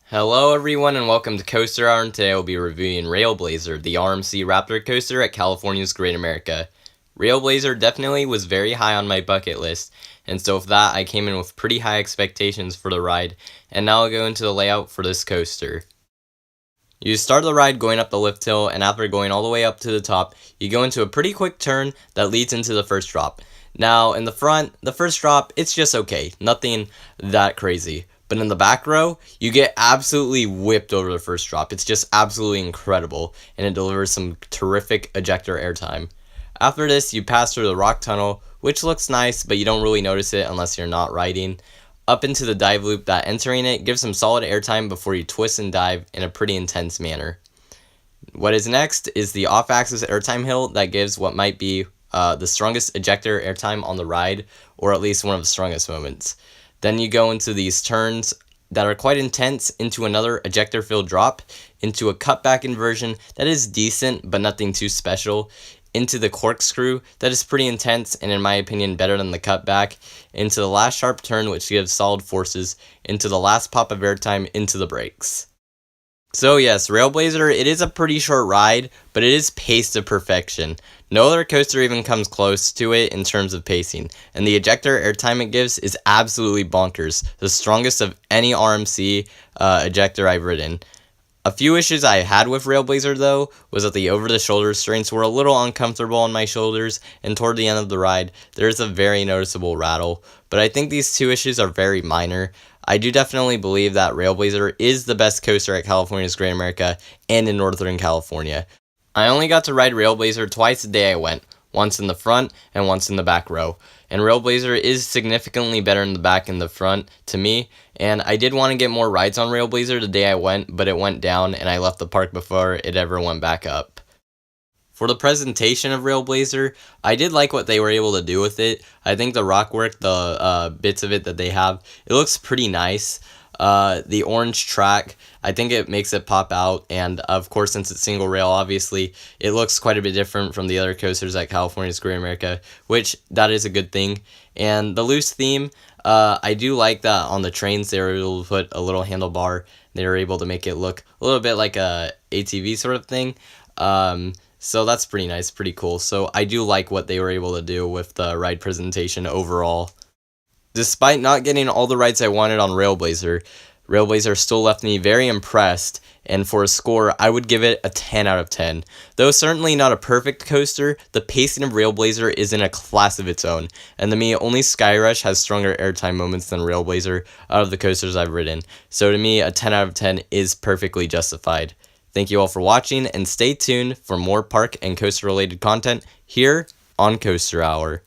Hello everyone and welcome to Coaster Hour, and today I will be reviewing Railblazer, the RMC Raptor coaster at California's Great America. Railblazer definitely was very high on my bucket list, and so with that I came in with pretty high expectations for the ride, and now I'll go into the layout for this coaster. You start the ride going up the lift hill, and after going all the way up to the top, you go into a pretty quick turn that leads into the first drop. Now in the front, the first drop, it's just okay, nothing that crazy. But in the back row, you get absolutely whipped over the first drop. It's just absolutely incredible, and it delivers some terrific ejector airtime. After this, you pass through the rock tunnel, which looks nice, but you don't really notice it unless you're not riding. Up into the dive loop that entering it gives some solid airtime before you twist and dive in a pretty intense manner. What is next is the off-axis airtime hill that gives what might be the strongest ejector airtime on the ride, or at least one of the strongest moments. Then you go into these turns that are quite intense, into another ejector-filled drop, into a cutback inversion that is decent but nothing too special, into the corkscrew that is pretty intense and in my opinion better than the cutback, into the last sharp turn which gives solid forces, into the last pop of airtime into the brakes. So yes, Railblazer, it is a pretty short ride, but it is paced to perfection. No other coaster even comes close to it in terms of pacing, and the ejector airtime it gives is absolutely bonkers, the strongest of any RMC ejector I've ridden. A few issues I had with Railblazer though was that the over-the-shoulder restraints were a little uncomfortable on my shoulders, and toward the end of the ride, there is a very noticeable rattle, but I think these two issues are very minor. I do definitely believe that Railblazer is the best coaster at California's Great America and in Northern California. I only got to ride Railblazer twice the day I went, once in the front and once in the back row. And Railblazer is significantly better in the back and the front to me, and I did want to get more rides on Railblazer the day I went, but it went down and I left the park before it ever went back up. For the presentation of Railblazer, I did like what they were able to do with it. I think the rock work, the bits of it that they have, it looks pretty nice. The orange track, I think it makes it pop out, and of course since it's single rail, obviously it looks quite a bit different from the other coasters at California's Great America, which that is a good thing. And the loose theme, I do like that on the trains they were able to put a little handlebar. They were able to make it look a little bit like a ATV sort of thing. So that's pretty nice, pretty cool. So I do like what they were able to do with the ride presentation overall. Despite not getting all the rides I wanted on Railblazer, Railblazer still left me very impressed, and for a score, I would give it a 10 out of 10. Though certainly not a perfect coaster, the pacing of Railblazer is in a class of its own, and to me, only Skyrush has stronger airtime moments than Railblazer out of the coasters I've ridden. So to me, a 10 out of 10 is perfectly justified. Thank you all for watching, and stay tuned for more park and coaster related content here on Coaster Hour.